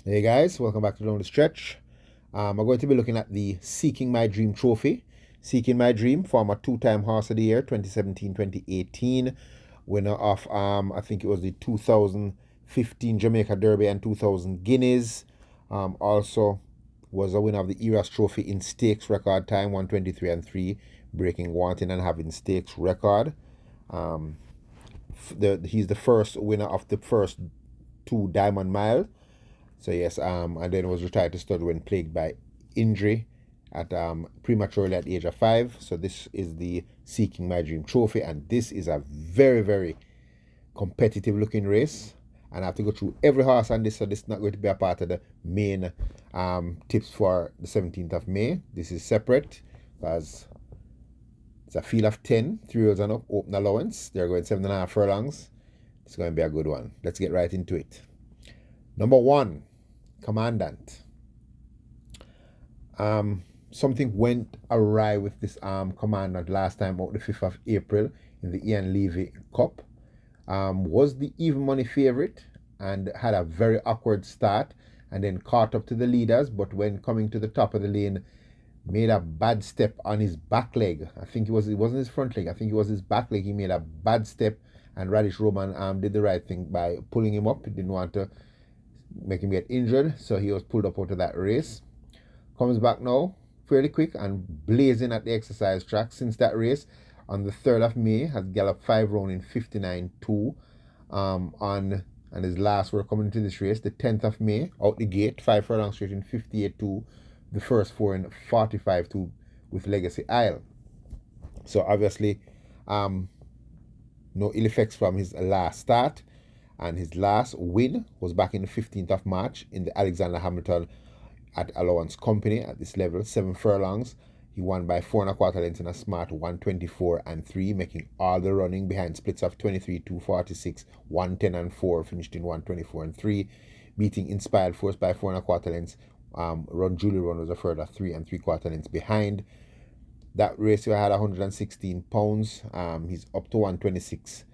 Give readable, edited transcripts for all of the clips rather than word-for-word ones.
Hey guys, welcome back to Down the Stretch. I'm going to be looking at the Seeking My Dream trophy. Seeking My Dream, former two-time Horse of the Year, 2017-2018, winner of I think it was the 2015 Jamaica Derby and 2000 Guineas. Also was a winner of the Eras Trophy in stakes record time, 123 and 3, breaking wanting and having stakes record. He's the first winner of the first two Diamond Mile. So yes, and then was retired to stud when plagued by injury at prematurely at the age of 5. So this is the Seeking My Dream trophy, and this is a very, very competitive looking race. And I have to go through every horse on this, so this is not going to be a part of the main tips for the 17th of May. This is separate because it's a field of 10, 3-year-olds and up, open allowance. They're going 7.5 furlongs. It's going to be a good one. Let's get right into it. Number 1, Commandant. Something went awry with this Commandant last time out the 5th of April in the Ian Levy Cup. Was the even money favorite and had a very awkward start and then caught up to the leaders, but when coming to the top of the lane made a bad step on his back leg. It wasn't his front leg, I think it was his back leg. He made a bad step, and Radish Roman did the right thing by pulling him up. He didn't want to make him get injured, so he was pulled up out of that race. Comes back now fairly quick and blazing at the exercise track. Since that race on the 3rd of May has galloped 5 rounds in 59.2 on and his last were coming into this race the 10th of May out the gate, 5 furlongs straight in 58.2, the first 4 in 45.2 with Legacy Isle. So obviously no ill effects from his last start, and his last win was back in the 15th of March in the Alexander Hamilton at Allowance Company at this level, 7 furlongs. He won by 4.25 lengths in a smart 124 and 3, making all the running behind splits of 23, 246, 110 and 4, finished in 124 and 3, beating Inspired Force by 4.25 lengths. Run Julie Run was a further 3.75 lengths behind. That race had 116 pounds. He's up to 126.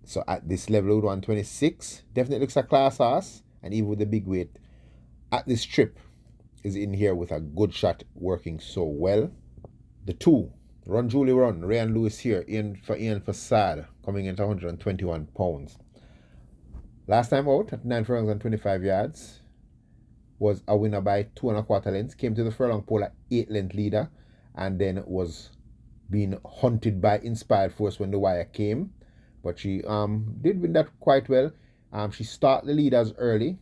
So at this level with 126, definitely looks a class horse, and even with the big weight at this trip is in here with a good shot working so well. The 2, Run Julie Run, Ray and Lewis here, Ian Facade, coming into 121 pounds. Last time out at 9 furlongs and 25 yards was a winner by 2.25 lengths, came to the furlong pole at 8-length leader, and then was being hunted by Inspired Force when the wire came. But she did win that quite well. She started the leaders early,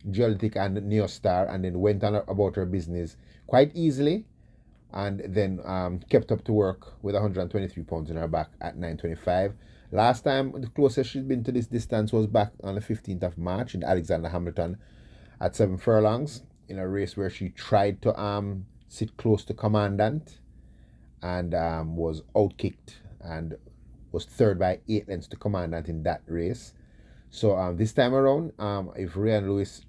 Geolitic and Neostar, and then went on about her business quite easily, and then kept up to work with 123 pounds in her back at 9.25. Last time, the closest she'd been to this distance was back on the 15th of March in Alexander Hamilton at 7 furlongs in a race where she tried to sit close to Commandant and was outkicked and was 3rd by 8 lengths to Commandant in that race. So this time around, if Ryan Lewis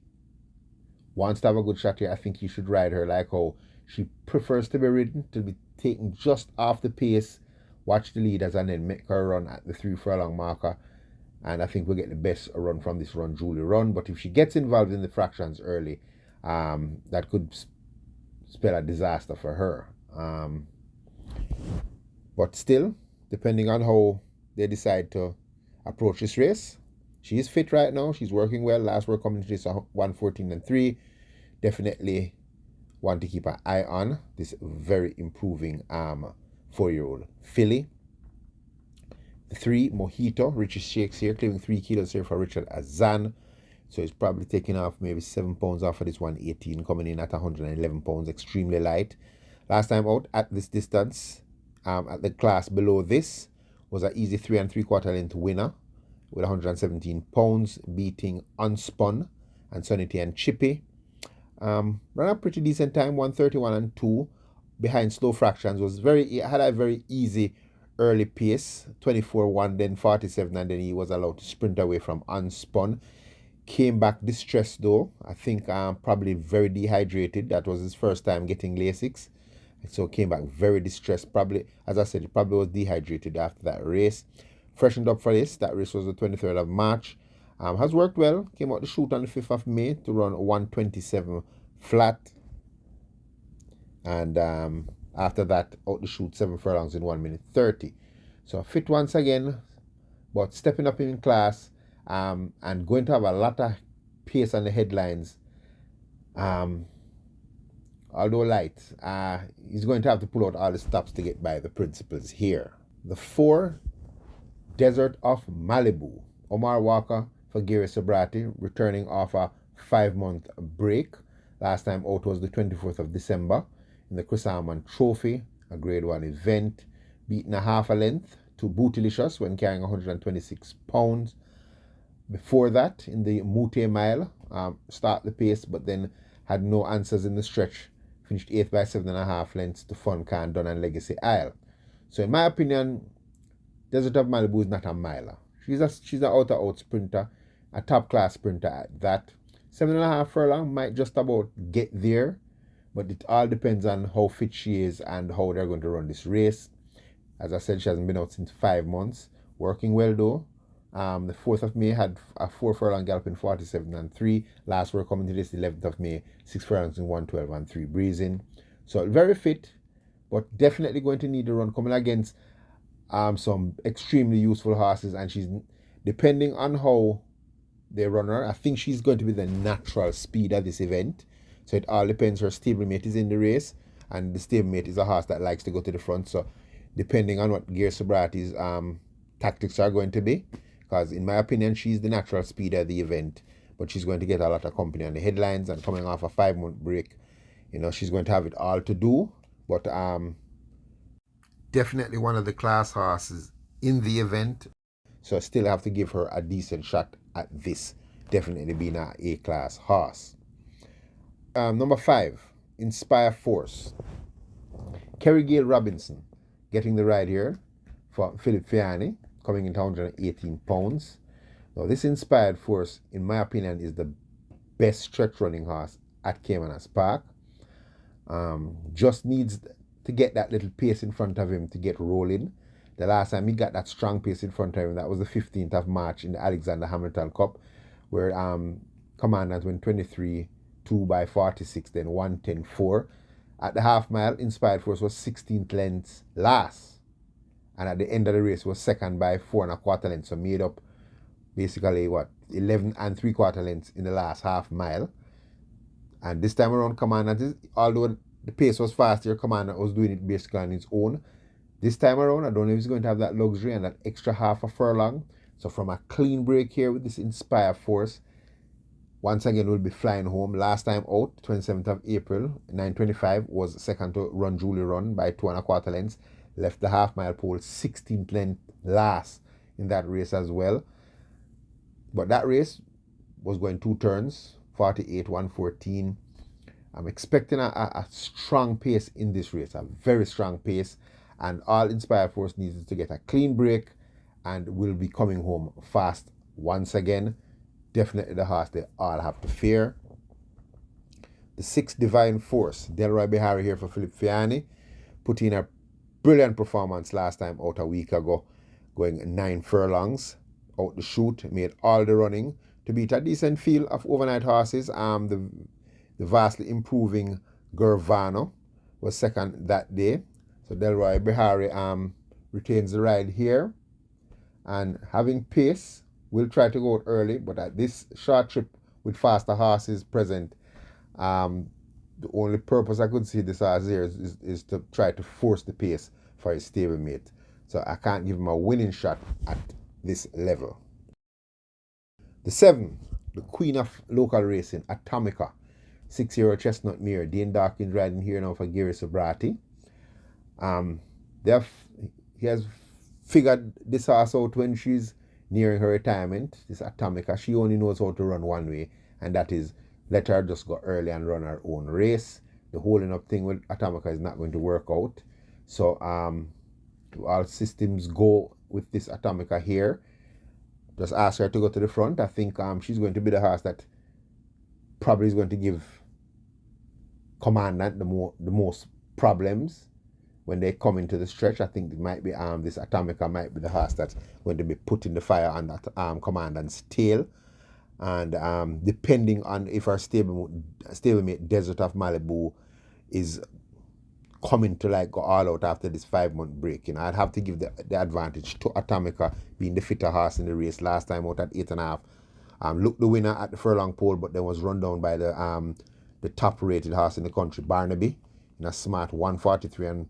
wants to have a good shot here, I think you should ride her like how she prefers to be ridden, to be taken just off the pace, watch the leaders, and then make her run at the 3 furlong marker. And I think we'll get the best run from this Run Julie Run. But if she gets involved in the fractions early, that could spell a disaster for her. But still, depending on how they decide to approach this race, she is fit right now. She's working well. Last work coming to this 114 and 3. Definitely want to keep an eye on this very improving 4-year-old filly. The 3, Mojito, Richard Shakes here, claiming 3 kilos here for Richard Azan. So he's probably taking off maybe 7 pounds off of this 118, coming in at 111 pounds, extremely light. Last time out at this distance, at the class below this, was an easy 3.75 length winner with 117 pounds, beating Unspun and Sonity and Chippy. Ran a pretty decent time, 131 and 2, behind Slow Fractions. Had a very easy early pace, 24-1, then 47, and then he was allowed to sprint away from Unspun. Came back distressed though. I think probably very dehydrated. That was his first time getting Lasix. So came back very distressed. Probably, as I said, he probably was dehydrated after that race. Freshened up for this. That race was the 23rd of March. Has worked well. Came out the chute on the 5th of May to run 127 flat. And after that, out the chute 7 furlongs in 1 minute 30. So fit once again, but stepping up in class and going to have a lot of pace on the headlines. Although light, he's going to have to pull out all the stops to get by the principals here. The 4, Desert of Malibu. Omar Walker for Gary Sobrati, returning off a 5-month break. Last time out was the 24th of December in the Chris Harman Trophy, a Grade 1 event. Beaten a half a length to Bootylicious when carrying 126 pounds. Before that, in the Mute Mile, start the pace, but then had no answers in the stretch. Finished 8th by 7.5 lengths to Fun Can, Dun and Legacy Isle. So in my opinion, Desert of Malibu is not a miler. She's an out-and-out sprinter, a top-class sprinter at that. 7.5 furlong might just about get there, but it all depends on how fit she is and how they're going to run this race. As I said, she hasn't been out since 5 months. Working well though. The 4th of May had a 4 furlong gallop in 47 and 3. Last we're coming to this, the 11th of May, 6 furlongs in 112 and 3 breezing. So very fit, but definitely going to need a run coming against some extremely useful horses, and she's, depending on how they run her, I think she's going to be the natural speed at this event. So it all depends. Her stablemate is in the race, and the stablemate is a horse that likes to go to the front. So depending on what Gary Sobrati's tactics are going to be, because in my opinion, she's the natural speed at the event, but she's going to get a lot of company on the headlines, and coming off a 5-month break, you know, she's going to have it all to do. But definitely one of the class horses in the event. So I still have to give her a decent shot at this, definitely being an A-class horse. Number 5, Inspire Force. Kerry Gale Robinson getting the ride here for Philip Fiani, coming into 118 pounds. Now this Inspired Force, in my opinion, is the best stretch running horse at Caymanas Park. Just needs to get that little pace in front of him to get rolling. The last time he got that strong pace in front of him, that was the 15th of March in the Alexander Hamilton Cup, where Commandant went 23-2 by 46, then 110-4. At the half mile, Inspired Force was 16th lengths last, and at the end of the race was second by 4.25 lengths, so made up basically 11 3/4 lengths in the last half mile. And this time around, Commandant, although the pace was faster, Commandant was doing it basically on his own. This time around, I don't know if he's going to have that luxury and that extra half a furlong. So from a clean break here with this Inspire Force, once again we'll be flying home. Last time out, 27th of April, 9:25, was second to Run Julie Run by 2.25 lengths. Left the half mile pole 16th length last in that race as well. But that race was going 2 turns, 48, 114. I'm expecting a strong pace in this race, a very strong pace. And all Inspire Force needs is to get a clean break, and will be coming home fast once again. Definitely the horse they all have to fear. The 6th Divine Force, Delroy Behari here for Philip Fiani. Put in a brilliant performance last time out a week ago, going 9 furlongs out the chute, made all the running to beat a decent field of overnight horses. The vastly improving Gervano was second that day. So Delroy Behari retains the ride here, and having pace, will try to go out early, but at this short trip with faster horses present, the only purpose I could see this horse here is to try to force the pace for his stablemate. So I can't give him a winning shot at this level. The 7th, the Queen of Local Racing, Atomica. 6-year-old Chestnut Mare, Dane Dawkins riding here now for Gary Sobrati. He has figured this horse out when she's nearing her retirement. This Atomica, she only knows how to run one way, and that is let her just go early and run her own race. The holding up thing with Atomica is not going to work out. So all systems go with this Atomica here. Just ask her to go to the front. I think she's going to be the horse that probably is going to give Commandant the most problems when they come into the stretch. I think it might be this Atomica might be the horse that's going to be putting the fire on that Commandant's tail. And depending on if our stablemate Desert of Malibu is coming to like go all out after this 5-month break, I'd have to give the advantage to Atomica being the fitter horse in the race last time out at 8.5. Looked the winner at the furlong pole, but then was run down by the top rated horse in the country, Barnaby, in a smart 143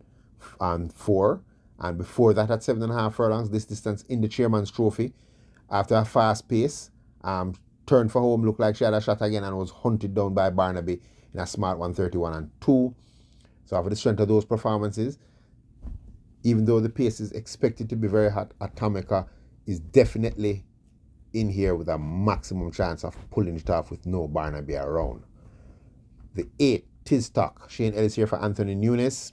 and 4. And before that, at 7.5 furlongs, this distance in the Chairman's Trophy, after a fast pace, turned for home, looked like she had a shot again, and was hunted down by Barnaby in a smart 131 and 2. So after the strength of those performances, even though the pace is expected to be very hot, Atomica is definitely in here with a maximum chance of pulling it off with no Barnaby around. The 8, Tistock. Shane Ellis here for Anthony Nunes.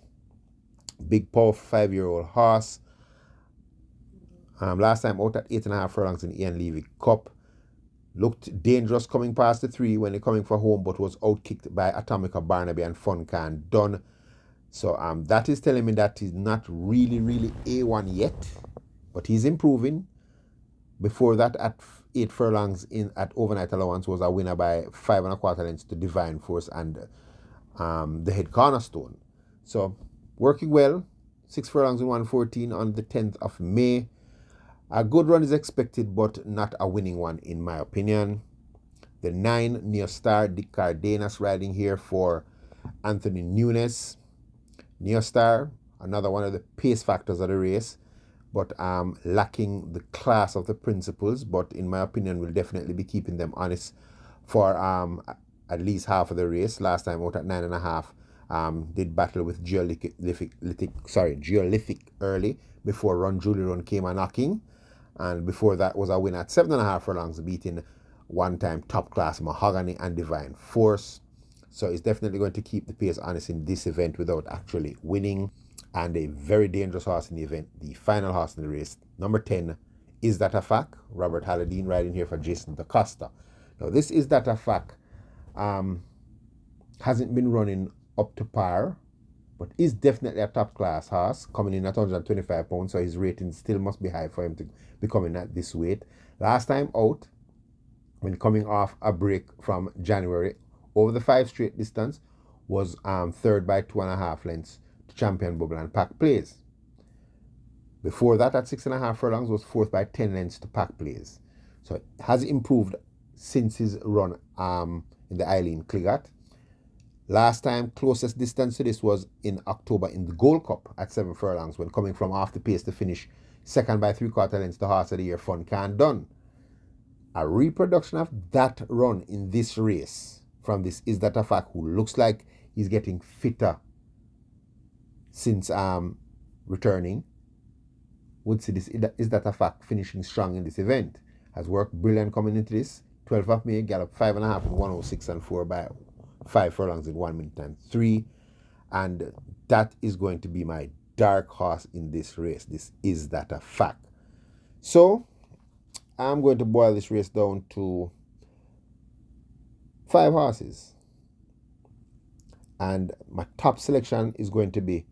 Big, powerful 5-year-old horse. Last time out at 8.5 furlongs in the Ian Levy Cup. Looked dangerous coming past the 3 when they're coming for home, but was outkicked by Atomica, Barnaby, and Fun Can Done. So that is telling me that he's not really A1 yet, but he's improving. Before that, at 8 furlongs at overnight allowance, was a winner by 5 1/4 lengths to Divine Force and the Head Cornerstone. So working well. 6 furlongs in 114 on the 10th of May. A good run is expected, but not a winning one, in my opinion. The 9, Neostar, Dick Cardenas riding here for Anthony Nunes. Neostar, another one of the pace factors of the race, but lacking the class of the principles. But in my opinion, will definitely be keeping them honest for at least half of the race. Last time out at 9.5, did battle with Geolithic early before Run Julie Run came a knocking. And before that was a win at 7.5 furlongs, beating one-time top-class Mahogany and Divine Force. So it's definitely going to keep the pace honest in this event without actually winning. And a very dangerous horse in the event, the final horse in the race, number 10, Is That a Fact? Robert Halladine riding here for Jason DaCosta. Now, this Is That a Fact hasn't been running up to par, but is definitely a top-class horse, coming in at 125 pounds, so his rating still must be high for him to be coming at this weight. Last time out, when coming off a break from January, over the 5 straight distance, was third by 2.5 lengths to Champion Bubble and Pack Plays. Before that, at 6.5 furlongs, was fourth by 10 lengths to Pack Plays. So it has improved since his run in the Eileen Cligat. Last time, closest distance to this was in October in the Gold Cup at 7 furlongs, when coming from off the pace to finish second by 3/4 lengths to Horse of the Year Fun Can Done. A reproduction of that run in this race from this Is That a Fact, who looks like he's getting fitter since returning. Would see this Is That a Fact finishing strong in this event. Has worked brilliant coming into this. 12th of May, gallop 5.5 in 106 and 4 by 5 furlongs in 1 minute and 3. And that is going to be my dark horse in this race. This Is That a Fact. So I'm going to boil this race down to 5 horses. And my top selection is going to be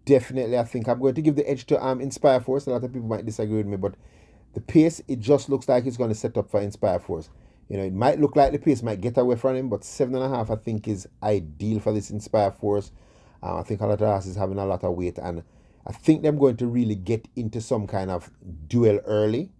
definitely, I think I'm going to give the edge to Inspire Force. A lot of people might disagree with me, but the pace, it just looks like it's going to set up for Inspire Force. It might look like the pace might get away from him, but 7.5 I think is ideal for this Inspire Force. I think a lot of horses having a lot of weight, and I think they're going to really get into some kind of duel early,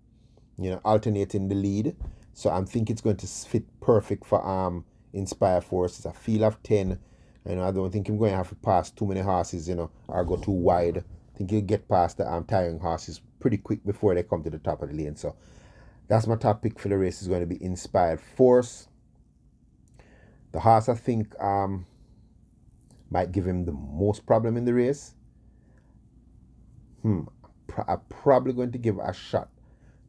alternating the lead. So I think it's going to fit perfect for Inspire Force. It's a field of 10. I don't think I'm going to have to pass too many horses, or go too wide. I think he'll get past the tiring horses pretty quick before they come to the top of the lane. So that's my top pick for the race, is going to be Inspired Force. The horse I think might give him the most problem in the race. I'm probably going to give a shot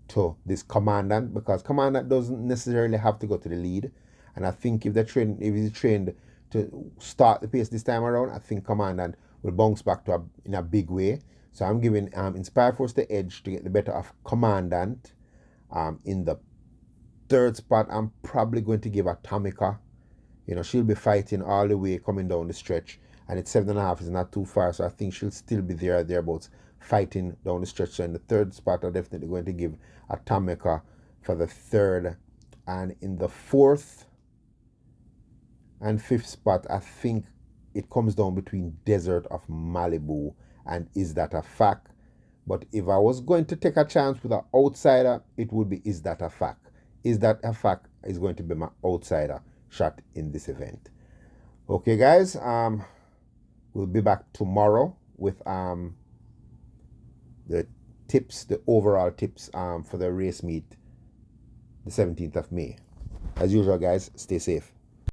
to this Commandant, because Commandant doesn't necessarily have to go to the lead. And I think if he's trained to start the pace this time around, I think Commandant will bounce back in a big way. So I'm giving Inspire Force the edge to get the better of Commandant. In the third spot, I'm probably going to give Atomica. She'll be fighting all the way coming down the stretch, and it's 7.5 is not too far, so I think she'll still be thereabouts fighting down the stretch. So in the third spot, I'm definitely going to give Atomica for the third And in the fourth and fifth spot, I think it comes down between Desert of Malibu and Is That a Fact. But if I was going to take a chance with an outsider, it would be Is That a Fact. Is That a Fact is going to be my outsider shot in this event. Okay, guys, we'll be back tomorrow with the tips, the overall tips for the race meet, the 17th of May. As usual, guys, stay safe.